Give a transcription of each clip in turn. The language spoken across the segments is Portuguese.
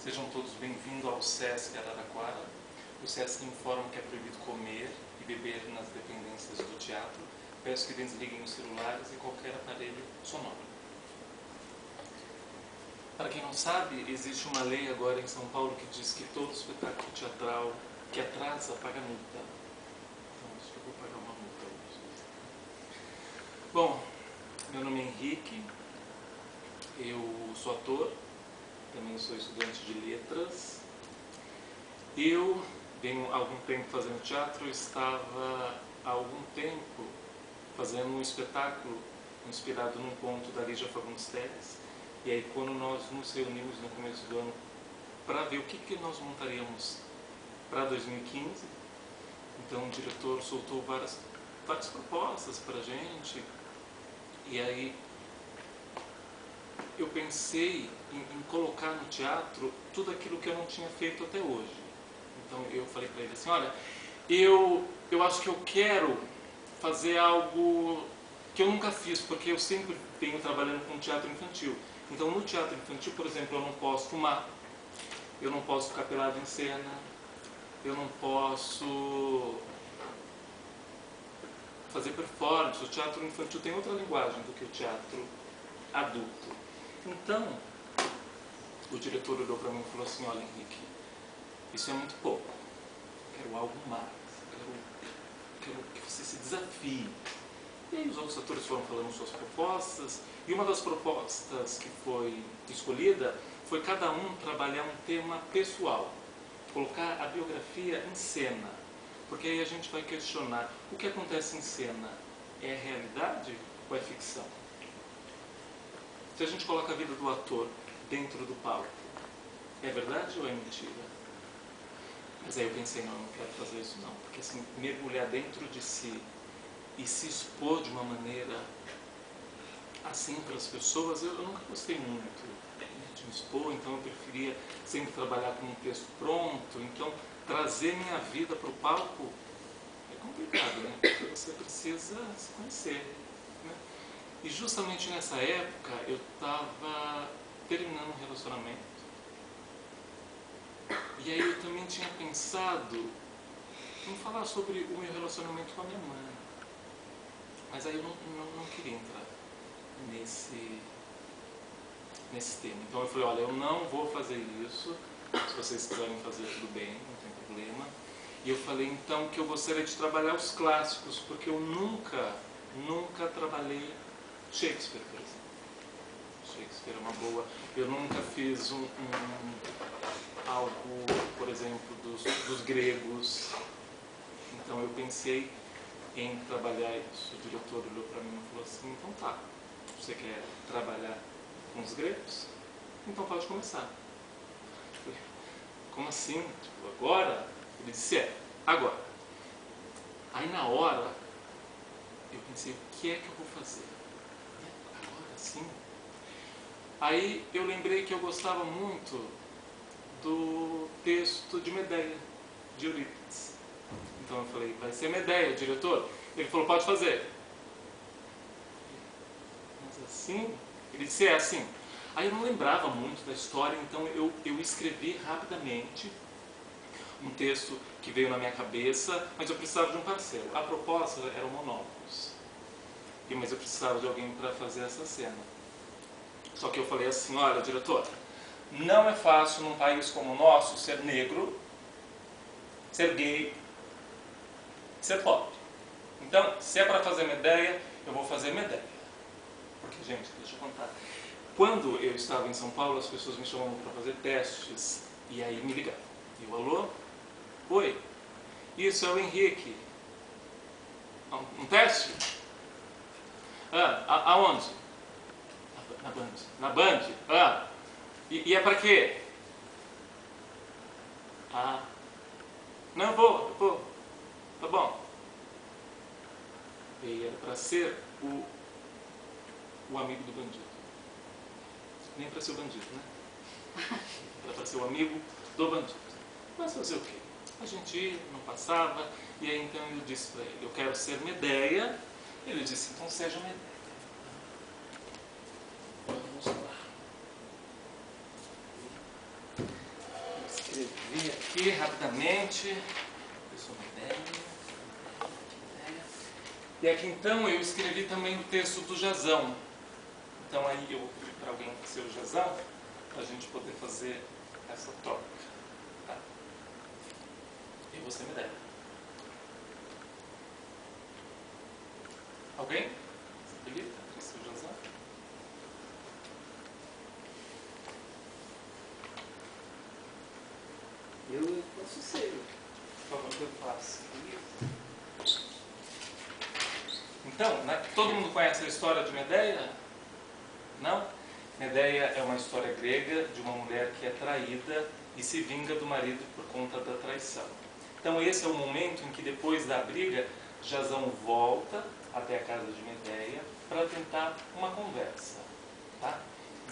Sejam todos bem-vindos ao SESC Araraquara. O SESC informa que é proibido comer e beber nas dependências do teatro. Peço que desliguem os celulares e qualquer aparelho sonoro. Para quem não sabe, existe uma lei agora em São Paulo que diz que todo espetáculo teatral que atrasa paga multa. Então, acho que eu vou pagar uma multa hoje. Bom, meu nome é Henrique, eu sou ator, também sou estudante de letras. Eu venho há algum tempo fazendo teatro, eu estava há algum tempo fazendo um espetáculo inspirado num conto da Lígia Fagundes Telles. E aí, quando nós nos reunimos no começo do ano para ver o que nós montaríamos para 2015, então o diretor soltou várias propostas para a gente. E aí eu pensei em colocar no teatro tudo aquilo que eu não tinha feito até hoje. Então eu falei para ele assim, olha, eu acho que eu quero fazer algo que eu nunca fiz, porque eu sempre venho trabalhando com teatro infantil. Então no teatro infantil, por exemplo, eu não posso fumar, eu não posso ficar pelado em cena, eu não posso fazer performance. O teatro infantil tem outra linguagem do que o teatro adulto. Então, o diretor olhou para mim e falou assim, olha, Henrique, isso é muito pouco, eu quero algo mais, eu quero que você se desafie. E aí os outros atores foram falando suas propostas, e uma das propostas que foi escolhida foi cada um trabalhar um tema pessoal, colocar a biografia em cena, porque aí a gente vai questionar, o que acontece em cena é realidade ou é ficção? Se a gente coloca a vida do ator dentro do palco, é verdade ou é mentira? Mas aí eu pensei, não quero fazer isso não, porque assim, mergulhar dentro de si e se expor de uma maneira assim para as pessoas, eu nunca gostei muito de me expor, então eu preferia sempre trabalhar com um texto pronto. Então trazer minha vida para o palco é complicado, né? Porque você precisa se conhecer, né? E justamente nessa época eu estava terminando um relacionamento, e aí eu também tinha pensado em falar sobre o meu relacionamento com a minha mãe, mas aí eu não queria entrar nesse tema. Então eu falei, olha, eu não vou fazer isso, se vocês quiserem fazer tudo bem, não tem problema. E eu falei então que eu gostaria de trabalhar os clássicos, porque eu nunca trabalhei Shakespeare, por exemplo. Shakespeare é uma boa. Eu nunca fiz algo, por exemplo, dos gregos. Então eu pensei em trabalhar isso. O diretor olhou para mim e falou assim, então tá, você quer trabalhar com os gregos? Então pode começar. Eu falei, como assim? Tipo, agora? Ele disse, agora. Aí na hora, eu pensei, o que é que eu vou fazer? Agora sim? Aí eu lembrei que eu gostava muito do texto de Medeia, de Eurípides. Então eu falei, vai ser Medeia, diretor? Ele falou, pode fazer. Mas assim? Ele disse, é assim. Aí eu não lembrava muito da história, então eu escrevi rapidamente um texto que veio na minha cabeça, mas eu precisava de um parceiro. A proposta era o Monólogos, mas eu precisava de alguém para fazer essa cena. Só que eu falei assim, olha, diretor, não é fácil num país como o nosso ser negro, ser gay, ser pobre. Então, se é para fazer Medeia, eu vou fazer Medeia. Porque, gente, deixa eu contar. Quando eu estava em São Paulo, as pessoas me chamavam para fazer testes, e aí me ligavam. E eu, alô? Oi? Isso é o Henrique. Um teste? Aonde? Na Band. Na Band? E é para quê? Não, eu vou. Tá bom. E era para ser o amigo do bandido. Nem para ser o bandido, né? Era para ser o amigo do bandido. Mas fazer o quê? A gente não passava, e aí então eu disse para ele, eu quero ser Medeia. Ele disse, então seja Medeia. Vamos lá. escrever aqui rapidamente. Isso é uma ideia. E aqui então eu escrevi também o texto do Jazão. Então aí eu vou pedir para alguém ser o Jazão, para a gente poder fazer essa troca. Tá? E você me deve. Alguém? Felipe? Quer ser o Jazão? Eu posso ser. Por favor, eu faço. Então, né, todo mundo conhece a história de Medeia? Não? Medeia é uma história grega de uma mulher que é traída e se vinga do marido por conta da traição. Então esse é o momento em que depois da briga, Jazão volta até a casa de Medeia para tentar uma conversa. Tá?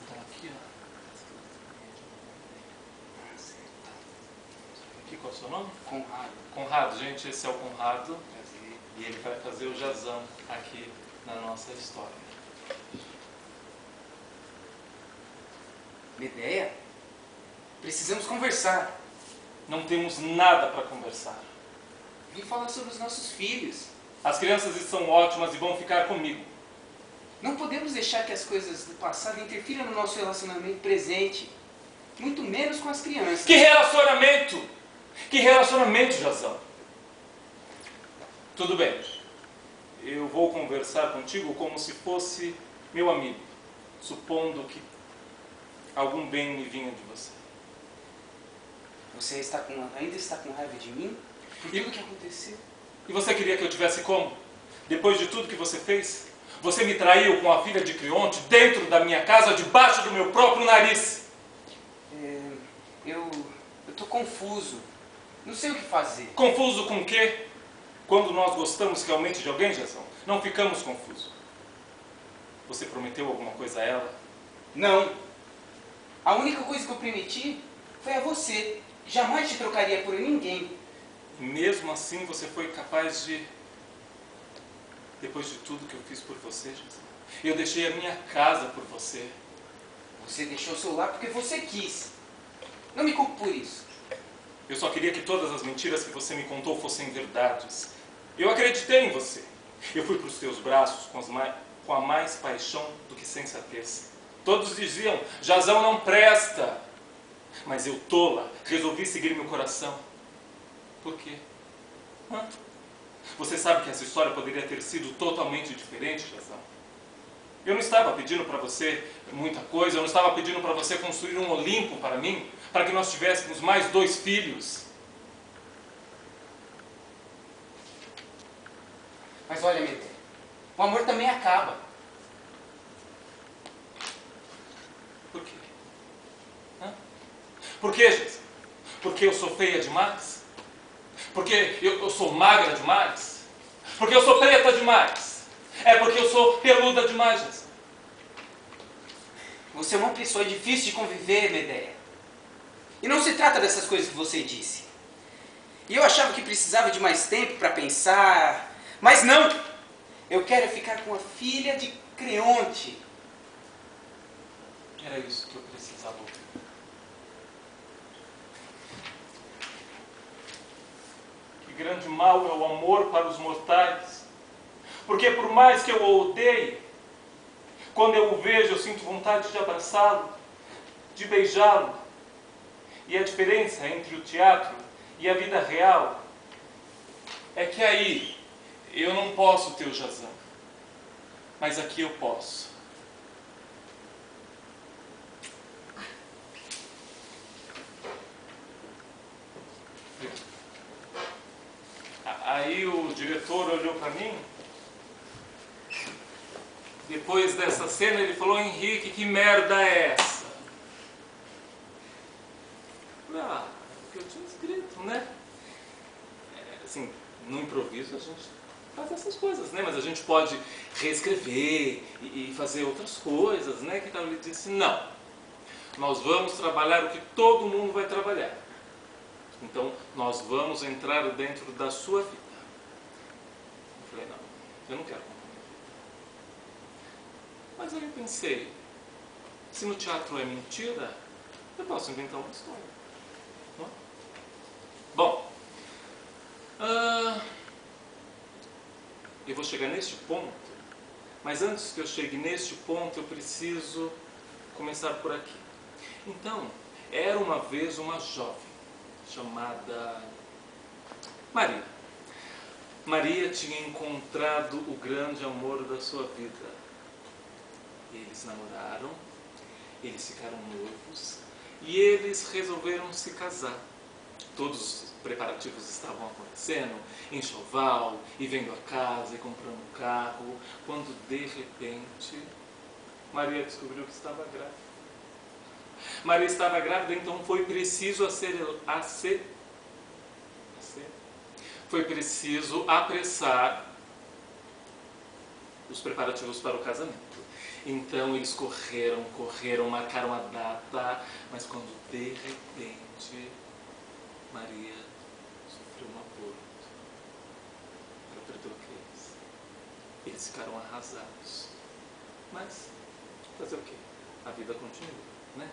Então aqui, ó. Aqui, qual é o seu nome? Conrado. Conrado, gente, esse é o Conrado. E ele vai fazer o Jazão aqui na nossa história. Medeia? Precisamos conversar. Não temos nada para conversar. Vim falar sobre os nossos filhos. As crianças estão ótimas e vão ficar comigo. Não podemos deixar que as coisas do passado interfiram no nosso relacionamento presente. Muito menos com as crianças. Que relacionamento? Que relacionamento, Jazão? Tudo bem. Eu vou conversar contigo como se fosse meu amigo, supondo que algum bem me vinha de você. Você ainda está com raiva de mim? Por tudo que aconteceu? E você queria que eu tivesse como? Depois de tudo que você fez? Você me traiu com a filha de Creonte dentro da minha casa, debaixo do meu próprio nariz. Eu estou confuso. Não sei o que fazer. Confuso com o quê? Quando nós gostamos realmente de alguém, Jazão, não ficamos confusos. Você prometeu alguma coisa a ela? Não. A única coisa que eu prometi foi a você. Jamais te trocaria por ninguém. E mesmo assim você foi capaz de... Depois de tudo que eu fiz por você, Jazão, eu deixei a minha casa por você. Você deixou o seu lar porque você quis. Não me culpe por isso. Eu só queria que todas as mentiras que você me contou fossem verdades. Eu acreditei em você. Eu fui para os teus braços com a mais paixão do que sensatez. Todos diziam, Jazão não presta. Mas eu, tola, resolvi seguir meu coração. Por quê? Você sabe que essa história poderia ter sido totalmente diferente, Jazão. Eu não estava pedindo para você muita coisa, eu não estava pedindo para você construir um Olimpo para mim, para que nós tivéssemos mais 2 filhos. Mas olha, Medeia, o amor também acaba. Por quê? Por quê, Jazão? Porque eu sou feia demais? Porque eu sou magra demais? Porque eu sou preta demais? É porque eu sou peluda demais, Jazão? Você é uma pessoa difícil de conviver, Medeia. E não se trata dessas coisas que você disse. E eu achava que precisava de mais tempo para pensar. Mas não! Eu quero ficar com a filha de Creonte. Era isso que eu precisava ouvir. Que grande mal é o amor para os mortais. Porque por mais que eu o odeie, quando eu o vejo eu sinto vontade de abraçá-lo, de beijá-lo. E a diferença entre o teatro e a vida real é que aí eu não posso ter o Jazão, mas aqui eu posso. Aí o diretor olhou para mim. Depois dessa cena ele falou, Henrique, que merda é essa? Ah, o que eu tinha escrito, né? Assim, no improviso a gente faz essas coisas, né? Mas a gente pode reescrever e fazer outras coisas, né? Que ele disse, não. Nós vamos trabalhar o que todo mundo vai trabalhar. Então, nós vamos entrar dentro da sua vida. Eu falei, não, eu não quero. Mas aí eu pensei, se no teatro é mentira, eu posso inventar uma história. Não? Eu vou chegar neste ponto, mas antes que eu chegue neste ponto, eu preciso começar por aqui. Então, era uma vez uma jovem chamada Maria. Maria tinha encontrado o grande amor da sua vida. Eles namoraram, eles ficaram noivos e eles resolveram se casar. Todos os preparativos estavam acontecendo, enxoval, e vendo a casa, e comprando um carro, quando de repente Maria descobriu que estava grávida. Maria estava grávida, então foi preciso foi preciso apressar os preparativos para o casamento. Então eles correram, marcaram a data, mas quando de repente Maria sofreu um aborto, ela perdeu a criança. Eles ficaram arrasados. Mas fazer o quê? A vida continua, né?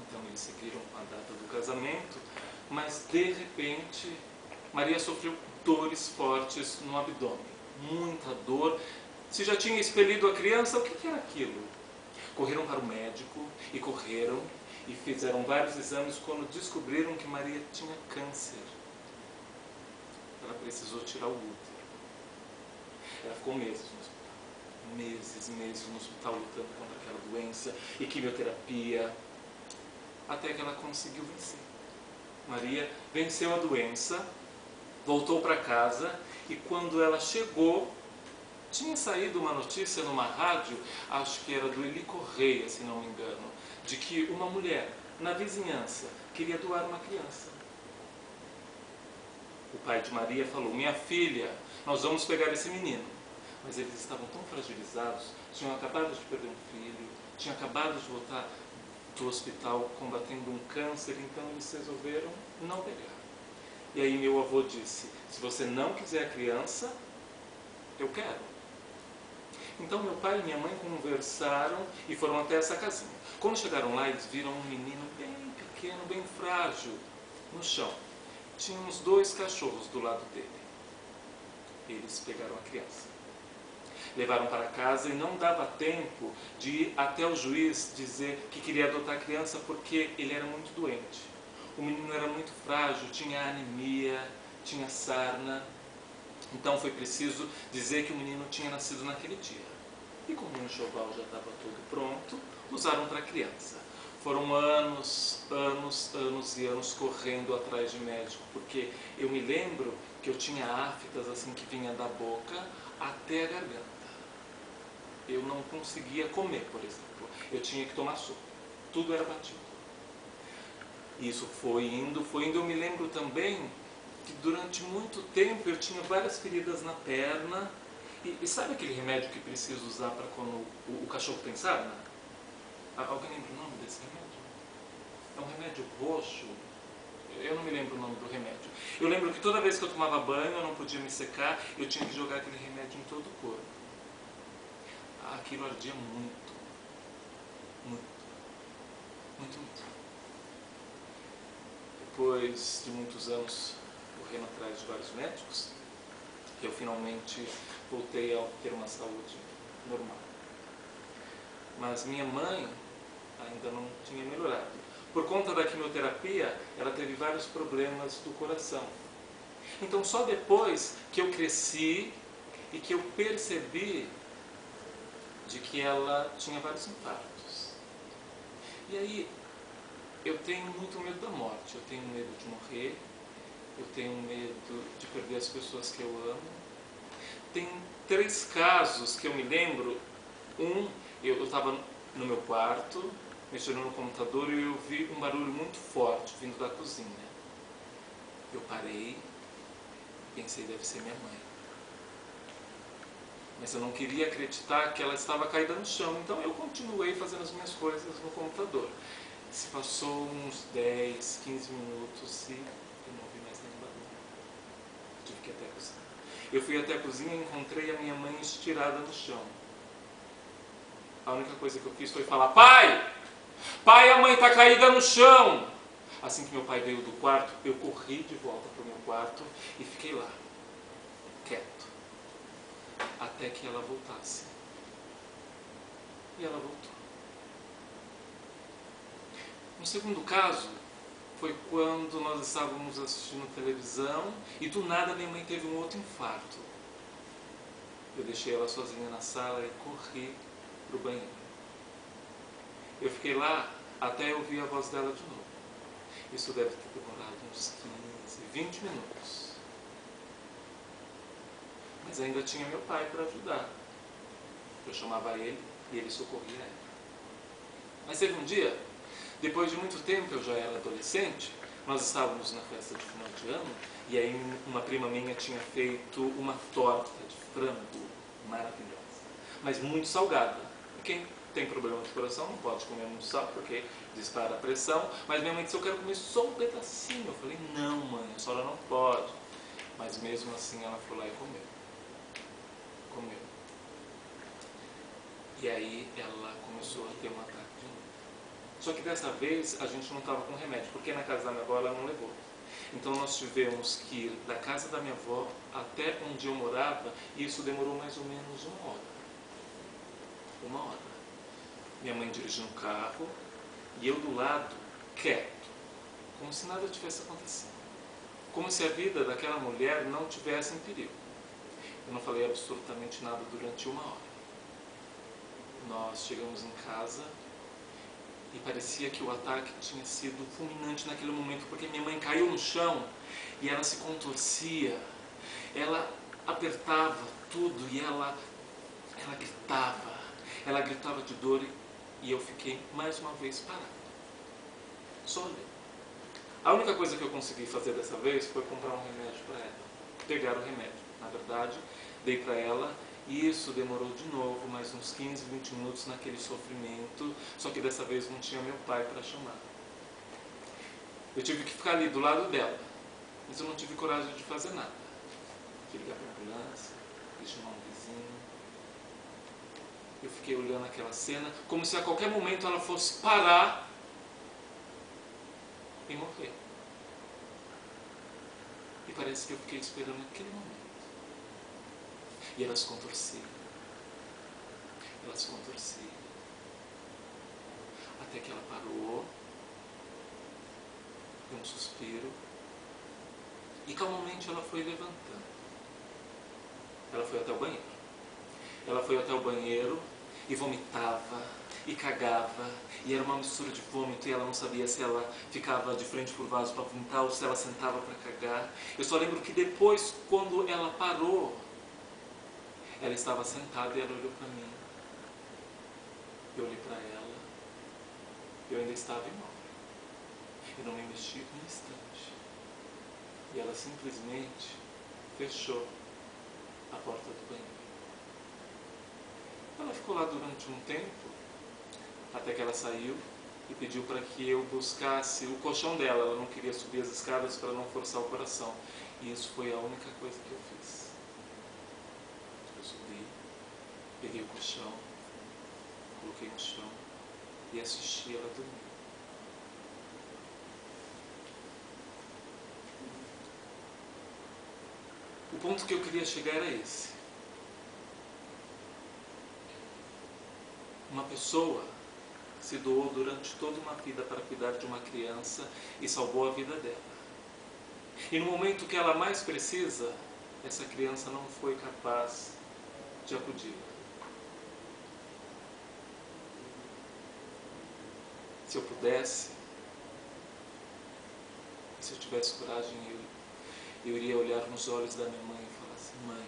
Então eles seguiram com a data do casamento, mas de repente Maria sofreu dores fortes no abdômen, muita dor. Se já tinha expelido a criança, o que era aquilo? Correram para o médico e correram e fizeram vários exames quando descobriram que Maria tinha câncer. Ela precisou tirar o útero. Ela ficou meses no hospital. Meses no hospital lutando contra aquela doença e quimioterapia, até que ela conseguiu vencer. Maria venceu a doença, voltou para casa e quando ela chegou, tinha saído uma notícia numa rádio, acho que era do Eli Correia, se não me engano, de que uma mulher na vizinhança queria doar uma criança. O pai de Maria falou: minha filha, nós vamos pegar esse menino. Mas eles estavam tão fragilizados, tinham acabado de perder um filho, tinham acabado de voltar do hospital combatendo um câncer, então eles resolveram não pegar. E aí meu avô disse: se você não quiser a criança, eu quero. Então meu pai e minha mãe conversaram e foram até essa casinha. Quando chegaram lá, eles viram um menino bem pequeno, bem frágil, no chão. Tinha uns 2 cachorros do lado dele. Eles pegaram a criança, levaram para casa e não dava tempo de ir até o juiz dizer que queria adotar a criança porque ele era muito doente. O menino era muito frágil, tinha anemia, tinha sarna. Então foi preciso dizer que o menino tinha nascido naquele dia. E como o enxoval já estava todo pronto, usaram para a criança. Foram anos e anos correndo atrás de médico, porque eu me lembro que eu tinha aftas assim que vinha da boca até a garganta. Eu não conseguia comer, por exemplo. Eu tinha que tomar sopa. Tudo era batido. Isso foi indo. Eu me lembro também que durante muito tempo eu tinha várias feridas na perna. E sabe aquele remédio que precisa usar para quando o cachorro tem sarna? Alguém lembra o nome desse remédio? É um remédio roxo. Eu não me lembro o nome do remédio. Eu lembro que toda vez que eu tomava banho, eu não podia me secar, eu tinha que jogar aquele remédio em todo o corpo. Aquilo ardia muito. Depois de muitos anos correndo atrás de vários médicos, eu finalmente voltei a ter uma saúde normal. Mas minha mãe ainda não tinha melhorado. Por conta da quimioterapia, ela teve vários problemas do coração. Então só depois que eu cresci e que eu percebi de que ela tinha vários infartos. E aí, eu tenho muito medo da morte, eu tenho medo de morrer, eu tenho medo de perder as pessoas que eu amo. Tem 3 casos que eu me lembro. Eu estava no meu quarto, mexendo no computador, e eu vi um barulho muito forte vindo da cozinha. Eu parei, pensei, deve ser minha mãe. Mas eu não queria acreditar que ela estava caída no chão, então eu continuei fazendo as minhas coisas no computador. Se passou uns 10, 15 minutos e eu não ouvi mais nenhum barulho. Tive que ir até a cozinha. Eu fui até a cozinha e encontrei a minha mãe estirada no chão. A única coisa que eu fiz foi falar: pai! Pai, a mãe está caída no chão! Assim que meu pai veio do quarto, eu corri de volta para o meu quarto e fiquei lá, até que ela voltasse. E ela voltou. Um segundo caso foi quando nós estávamos assistindo televisão e do nada minha mãe teve um outro infarto. Eu deixei ela sozinha na sala e corri para o banheiro. Eu fiquei lá até eu ouvir a voz dela de novo. Isso deve ter demorado uns 15, 20 minutos. Mas ainda tinha meu pai para ajudar. Eu chamava ele e ele socorria ela. Mas teve um dia, depois de muito tempo, eu já era adolescente, nós estávamos na festa de final de ano, e aí uma prima minha tinha feito uma torta de frango maravilhosa, mas muito salgada. E quem tem problema de coração não pode comer muito sal, porque dispara a pressão. Mas minha mãe disse, eu quero comer só um pedacinho. Eu falei, não mãe, a senhora não pode. Mas mesmo assim ela foi lá e comeu. Comeu. E aí ela começou a ter um ataque de novo. Só que dessa vez a gente não estava com remédio, porque na casa da minha avó ela não levou. Então nós tivemos que ir da casa da minha avó até onde eu morava, e isso demorou mais ou menos 1 hora. 1 hora. Minha mãe dirigindo o carro e eu do lado, quieto, como se nada tivesse acontecido. Como se a vida daquela mulher não tivesse em perigo. Eu não falei absolutamente nada durante 1 hora. Nós chegamos em casa e parecia que o ataque tinha sido fulminante naquele momento, porque minha mãe caiu no chão e ela se contorcia, ela apertava tudo e ela gritava de dor, e eu fiquei mais uma vez parado, só olhando. A única coisa que eu consegui fazer dessa vez foi comprar um remédio para ela, pegar o remédio. Na verdade, dei para ela. E isso demorou de novo mais uns 15, 20 minutos naquele sofrimento, só que dessa vez não tinha meu pai para chamar. Eu tive que ficar ali do lado dela, mas eu não tive coragem de fazer nada. De ligar para a ambulância, de chamar um vizinho. Eu fiquei olhando aquela cena como se a qualquer momento ela fosse parar e morrer. E parece que eu fiquei esperando aquele momento. E ela se contorcia. Ela se contorcia. Até que ela parou, deu um suspiro, e calmamente ela foi levantando. Ela foi até o banheiro. Ela foi até o banheiro e vomitava, e cagava, e era uma mistura de vômito, e ela não sabia se ela ficava de frente para o vaso para vomitar ou se ela sentava para cagar. Eu só lembro que depois, quando ela parou, ela estava sentada e ela olhou para mim. Eu olhei para ela. Eu ainda estava imóvel. Eu não me mexi um instante. E ela simplesmente fechou a porta do banheiro. Ela ficou lá durante um tempo, até que ela saiu e pediu para que eu buscasse o colchão dela. Ela não queria subir as escadas para não forçar o coração. E isso foi a única coisa que eu fiz. Eu subi, peguei o colchão, coloquei no chão e assisti ela dormir. O ponto que eu queria chegar era esse. Uma pessoa se doou durante toda uma vida para cuidar de uma criança e salvou a vida dela. E no momento que ela mais precisa, essa criança não foi capaz de acudir. Se eu pudesse, se eu tivesse coragem, eu iria olhar nos olhos da minha mãe e falar assim, mãe,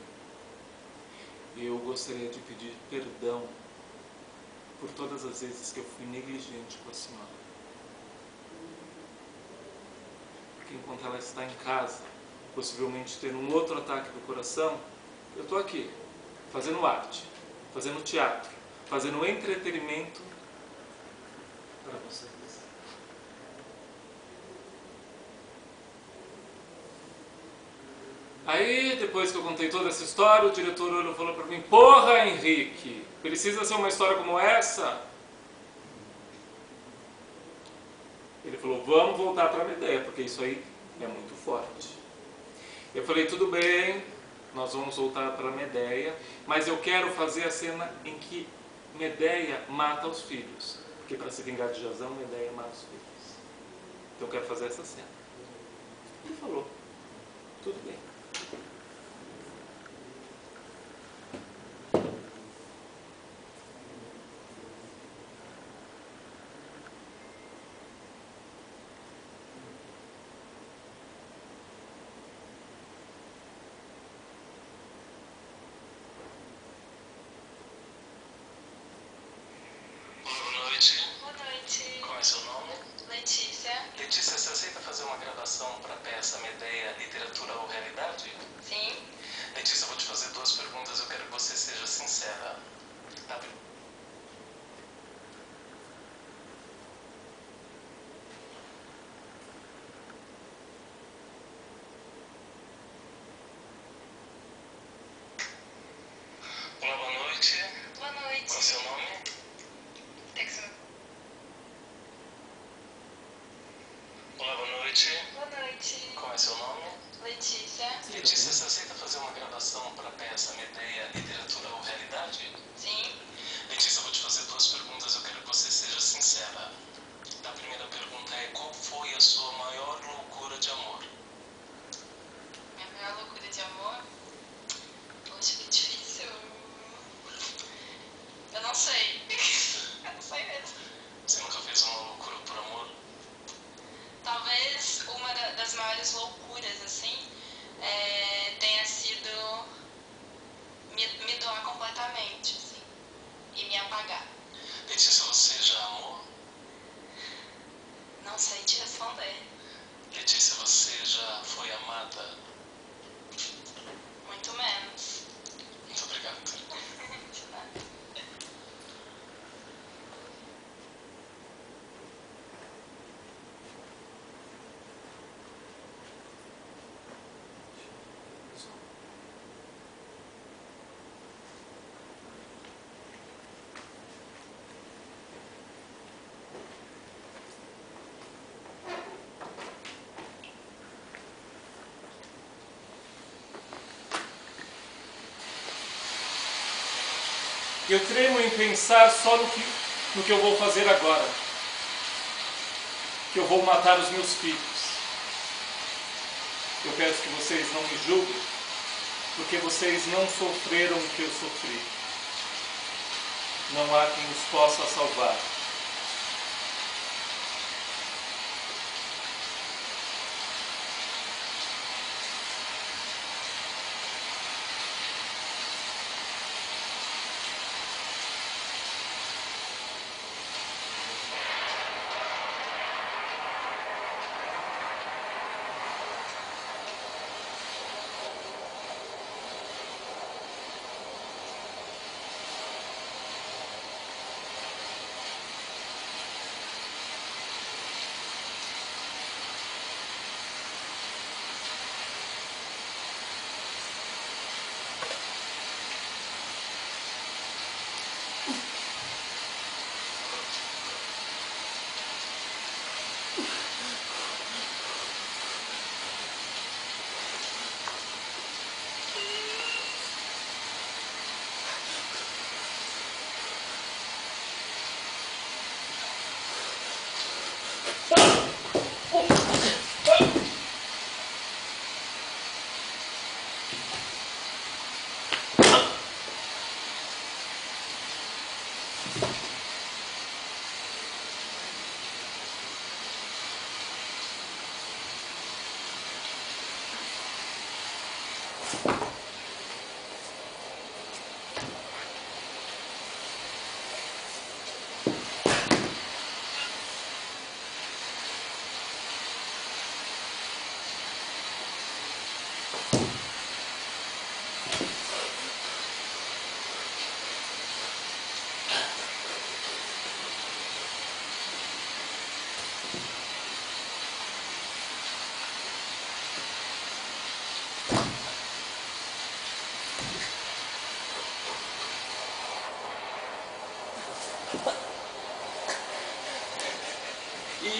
eu gostaria de pedir perdão por todas as vezes que eu fui negligente com a senhora. Porque enquanto ela está em casa, possivelmente tendo um outro ataque do coração, eu estou aqui, fazendo arte, fazendo teatro, fazendo entretenimento para vocês. Aí, depois que eu contei toda essa história, o diretor olhou e falou para mim, porra, Henrique, precisa ser uma história como essa? Ele falou, vamos voltar para a minha ideia, porque isso aí é muito forte. Eu falei, tudo bem, Nós vamos voltar para Medeia, mas eu quero fazer a cena em que Medeia mata os filhos. Porque para se vingar de Jazão, Medeia mata os filhos. Então eu quero fazer essa cena. Ele falou, tudo bem. Boa noite. Qual é seu nome? Letícia. Letícia, você aceita fazer uma gravação para a peça Medeia, Literatura ou Realidade? Sim. Letícia, eu vou te fazer 2 perguntas, eu quero que você seja sincera. Tá? Olá, boa noite. Boa noite. Qual é seu nome? Texan. Olá, boa noite. Boa noite. Qual é seu nome? Letícia. Letícia, você aceita fazer uma gravação para a peça Medeia, Literatura ou Realidade? Sim. Letícia, eu vou te fazer 2 perguntas, eu quero que você seja sincera. A primeira pergunta é, qual foi a sua maior loucura de amor? Minha maior loucura de amor? Poxa, que difícil. Eu não sei. Eu não sei mesmo. Você nunca fez uma loucura por amor? Talvez uma das maiores loucuras, assim, tenha sido me doar completamente, assim, e me apagar. Letícia, você já amou? Não sei te responder. Letícia, você já foi amada? Muito menos. Muito obrigado. De nada. Eu tremo em pensar só no que eu vou fazer agora. Que eu vou matar os meus filhos. Eu peço que vocês não me julguem, porque vocês não sofreram o que eu sofri. Não há quem os possa salvar.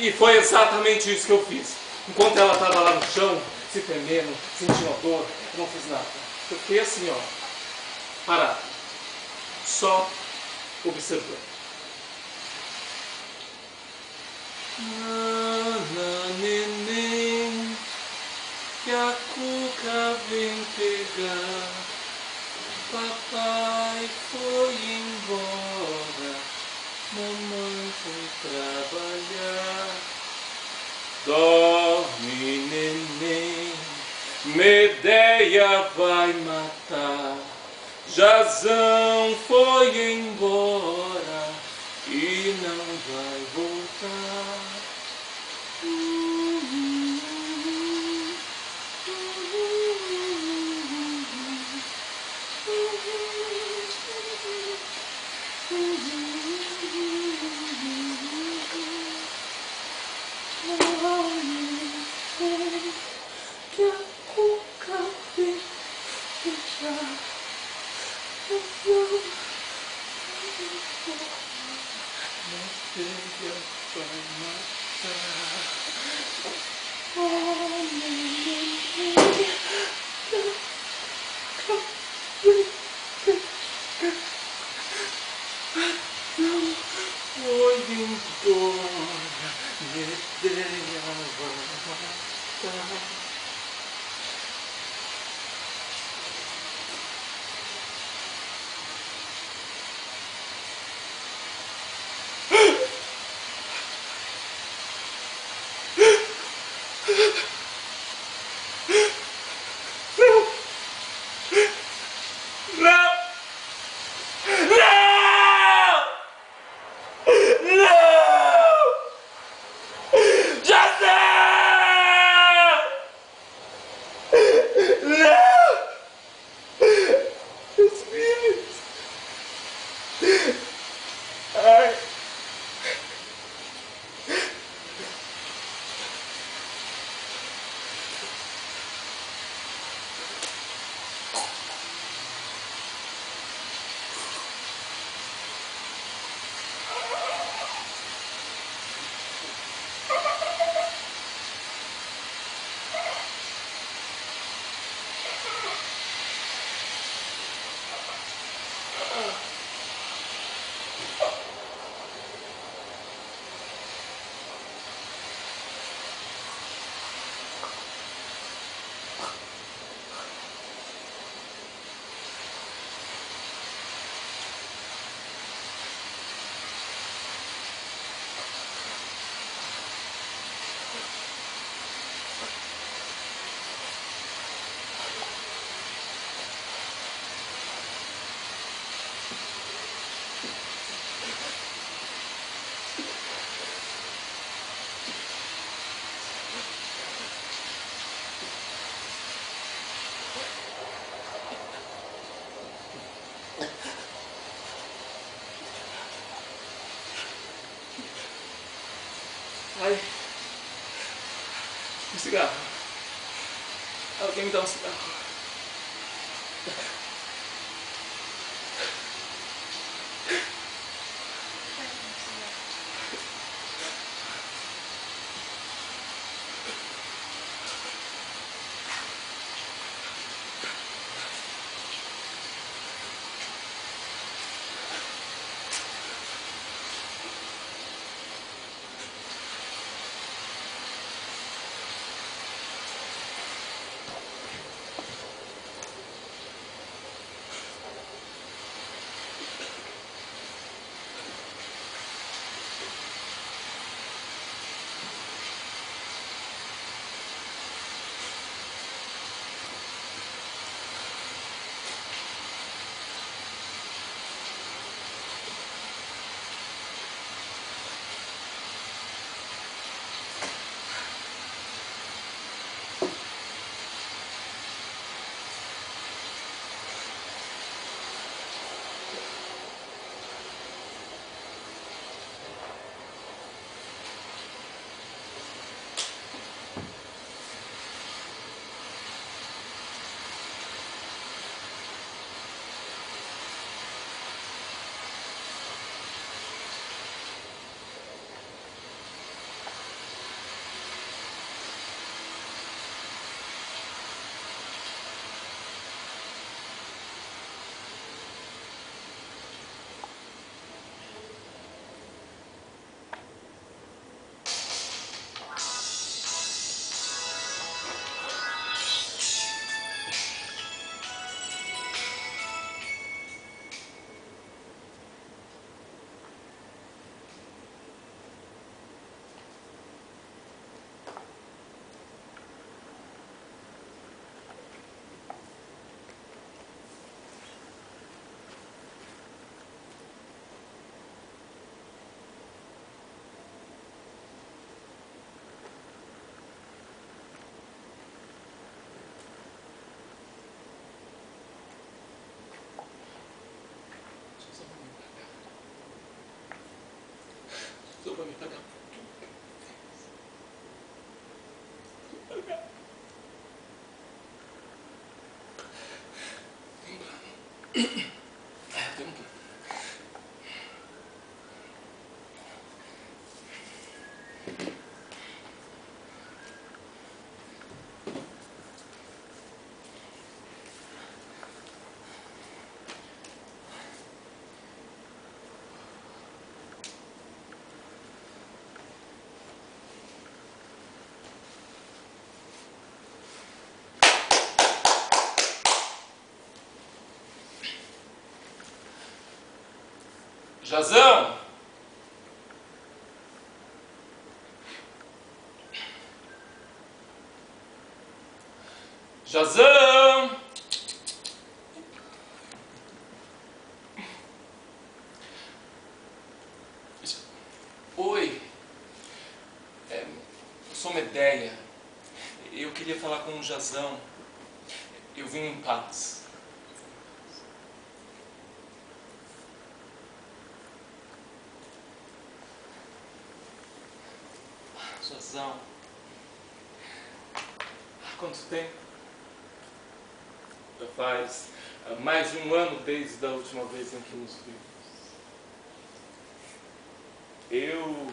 E foi exatamente isso que eu fiz. Enquanto ela estava lá no chão, se tremendo, sentindo a dor, eu não fiz nada. Eu fiquei assim, ó, parado, só observando. Nana, neném, que a cuca vem pegar. Papai foi embora, mamãe foi trabalhar. Dorme, neném, Medeia vai matar. Jazão foi embora e não vai voltar. Que a cuca vem beijar. Medeia vai matar. Oh, neném, não foi embora, Medeia vai matar. Não! Não! Não! Jazão! Não! Espírito! Ai! Ai, um cigarro. Alguém me dá um cigarro. Jazão! Jazão! Oi, eu sou Medeia. Eu queria falar com o Jazão. Eu vim em paz. Jazão. Há quanto tempo? Já faz mais de um ano desde a última vez em que nos vimos. Eu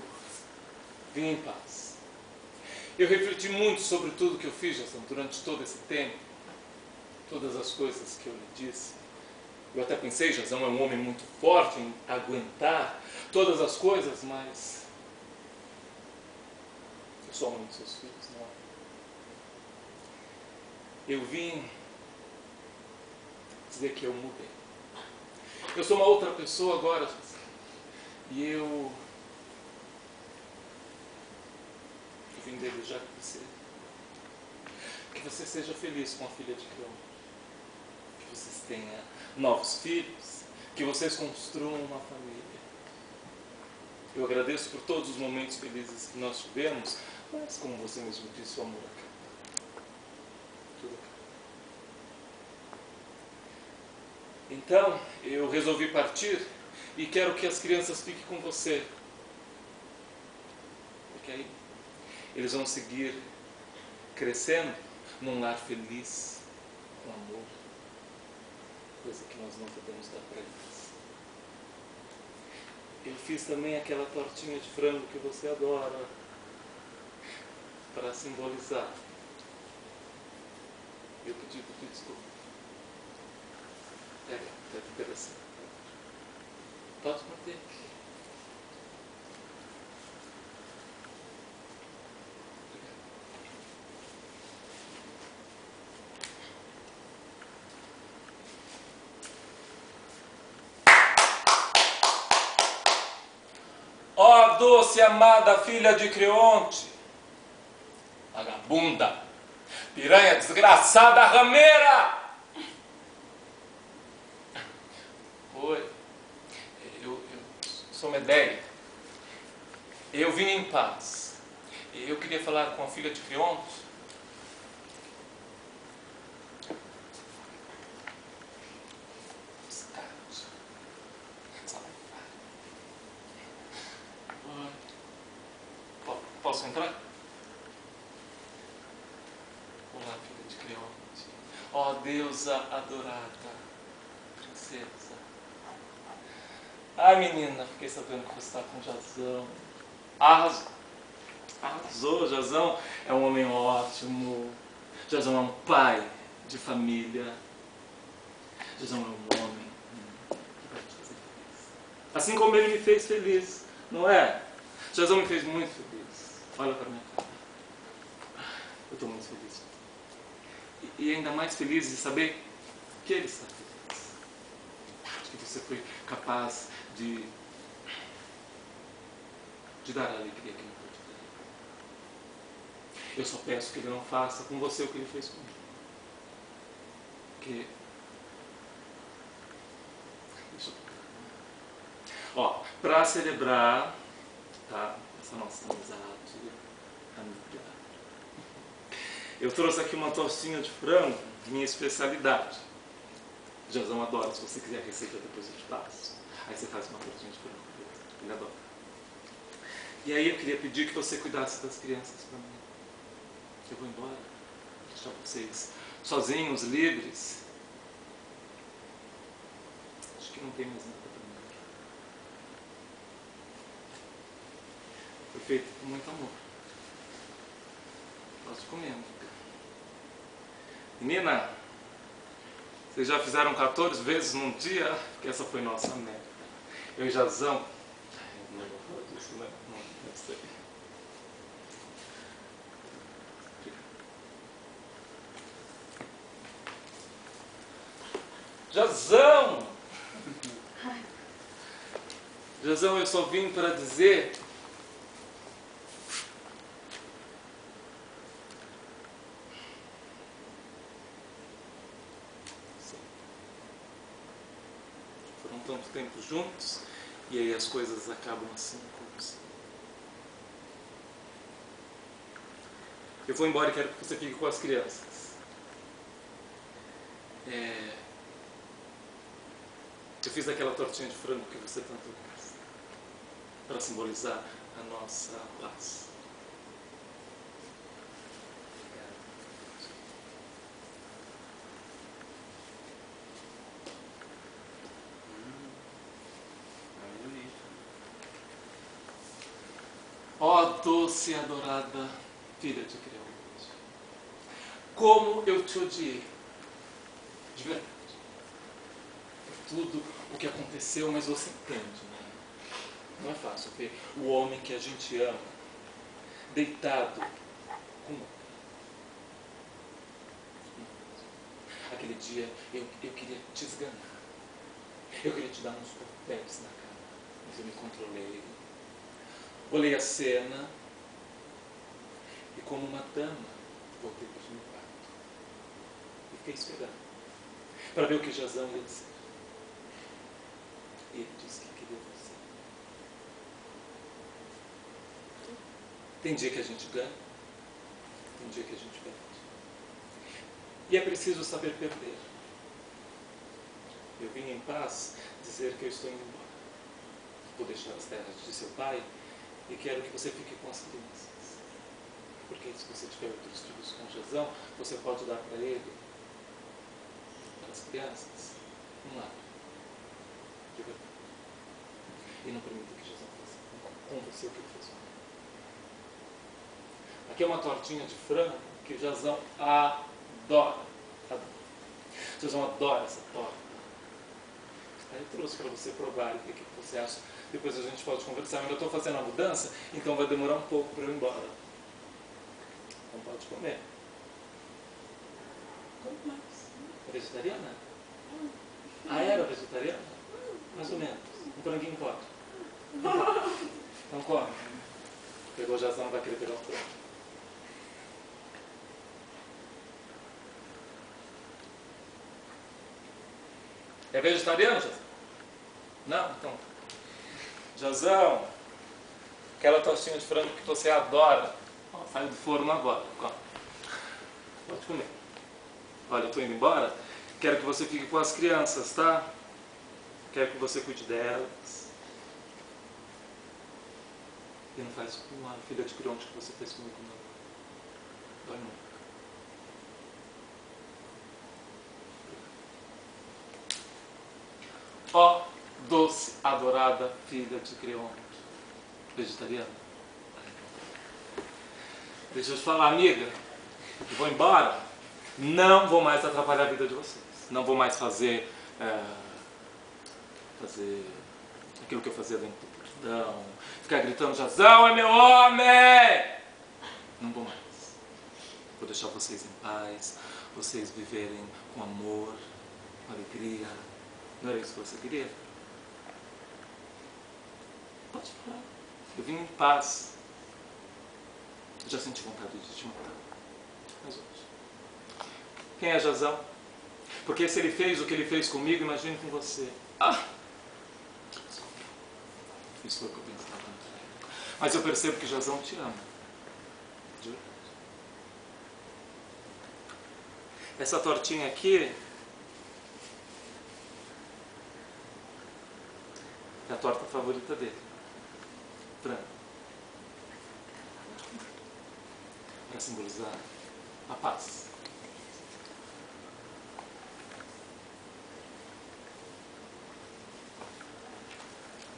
vim em paz. Eu refleti muito sobre tudo que eu fiz, Jazão, durante todo esse tempo. Todas as coisas que eu lhe disse. Eu até pensei, Jazão é um homem muito forte em aguentar todas as coisas, mas eu sou a mãe dos seus filhos, não é? Eu vim dizer que eu mudei. Eu sou uma outra pessoa agora, Jazão. E eu vim desejar que você seja feliz com a filha de Creon. Que vocês tenham novos filhos, que vocês construam uma família. Eu agradeço por todos os momentos felizes que nós tivemos, mas como você mesmo disse, o amor acaba. Tudo acaba. Então, eu resolvi partir e quero que as crianças fiquem com você. Porque aí eles vão seguir crescendo num lar feliz, com amor. Coisa que nós não podemos dar para eles. Eu fiz também aquela tortinha de frango que você adora, para simbolizar. Eu pedi desculpa. Pega um pedacinho. Pode manter. Ó doce amada filha de Creonte, vagabunda, piranha desgraçada, rameira! Oi, eu sou Medeia. Eu vim em paz. Eu queria falar com a filha de Creonte. Posso entrar? Olá, filha de Creonte. Ó deusa adorada, princesa. Ai, menina, fiquei sabendo que você está com Jazão. Arrasou. Arrasou, Jazão é um homem ótimo. Jazão é um pai de família. Jazão é um homem que vai te fazer feliz. Assim como ele me fez feliz, não é? Jazão me fez muito feliz. Olha para minha cara. Eu estou muito feliz. E ainda mais feliz de saber que ele está feliz. De que você foi capaz de dar a alegria que não pôde dar. Eu só peço que ele não faça com você o que ele fez comigo. Porque... Ó, para celebrar, tá, essa nossa amizade, amiga, eu trouxe aqui uma tortinha de frango, minha especialidade. Jazão adora, se você quiser a receita depois eu te passo. Aí você faz uma tortinha de frango, ele adora. E aí eu queria pedir que você cuidasse das crianças para mim. Eu vou embora, deixar vocês sozinhos, livres. Acho que não tem mais nada para mim. Foi feito com muito amor. Pode comer, amiga. Menina, vocês já fizeram 14 vezes num dia? Porque essa foi nossa meta. Eu e Jazão. Não vou falar disso, né? Não sei. Jazão! Jazão, eu só vim para dizer... Foram tanto tempo juntos, e aí as coisas acabam assim como assim. Eu vou embora e quero que você fique com as crianças. Eu fiz aquela tortinha de frango que você tanto gosta, para simbolizar a nossa paz. Ó doce e adorada filha de Creonte, como eu te odiei, de verdade, por tudo o que aconteceu, mas você entende, né? Não é fácil ver o homem que a gente ama deitado com outro. Aquele dia eu queria te esganar, eu queria te dar uns pontapés na cara, mas eu me controlei. Olhei a cena e, como uma dama, voltei para o meu quarto e fiquei esperando para ver o que Jazão ia dizer. Ele disse que queria você. Tem dia que a gente ganha, tem dia que a gente perde. E é preciso saber perder. Eu vim em paz dizer que eu estou indo embora. Vou deixar as terras de seu pai e quero que você fique com as crianças. Porque se você tiver outros filhos com Jazão, você pode dar para ele, para as crianças, um lado de verdade. E não permita que Jazão faça com você o que ele fez comigo. Aqui é uma tortinha de frango que Jazão adora. Jazão adora essa torta. Aí eu trouxe para você provar e ver o que você acha. Depois a gente pode conversar. Eu ainda estou fazendo a mudança, então vai demorar um pouco para eu ir embora. Não pode comer. Come mais. É vegetariana? Ah, era vegetariana? Mais ou menos. Um franguinho pode. Então come. Pegou o Jazão, vai querer pegar o frango. É vegetariano, Jazão? Não? Então. Jazão, aquela tostinha de frango que você adora. Ó, saiu do forno agora. Ó. Pode comer. Olha, eu estou indo embora. Quero que você fique com as crianças, tá? Quero que você cuide delas. E não faz com a filha de Creonte que você fez comigo, não. Dói muito. Ó, doce, adorada filha de Creonte. Vegetariana? Deixa eu te falar, amiga. Eu vou embora. Não vou mais atrapalhar a vida de vocês. Não vou mais fazer aquilo que eu fazia dentro do portão. Ficar gritando, Jazão é meu homem! Não vou mais. Vou deixar vocês em paz. Vocês viverem com amor, com alegria. Não era isso que você queria? Pode falar. Eu vim em paz. Eu já senti vontade de te matar. Mas hoje. Quem é Jazão? Porque se ele fez o que ele fez comigo, imagine com você. Ah! Isso foi o que eu pensava. Mas eu percebo que Jazão te ama. De verdade. Essa tortinha aqui é a torta favorita dele. Frango. Para simbolizar a paz.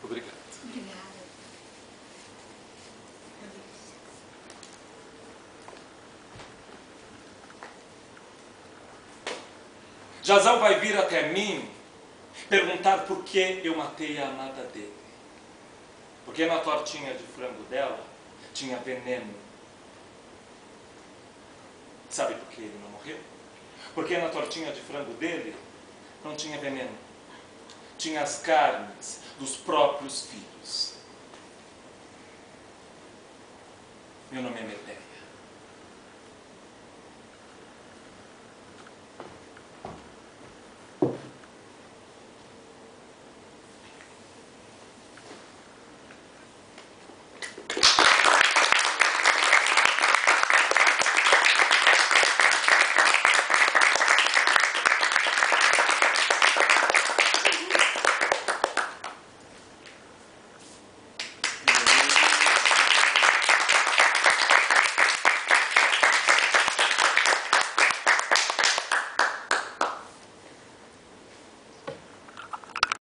Obrigado. Obrigada. Jazão vai vir até mim perguntar por que eu matei a amada dele. Porque na tortinha de frango dela tinha veneno. Sabe por que ele não morreu? Porque na tortinha de frango dele não tinha veneno. tinha as carnes dos próprios filhos. Meu nome é Medéia.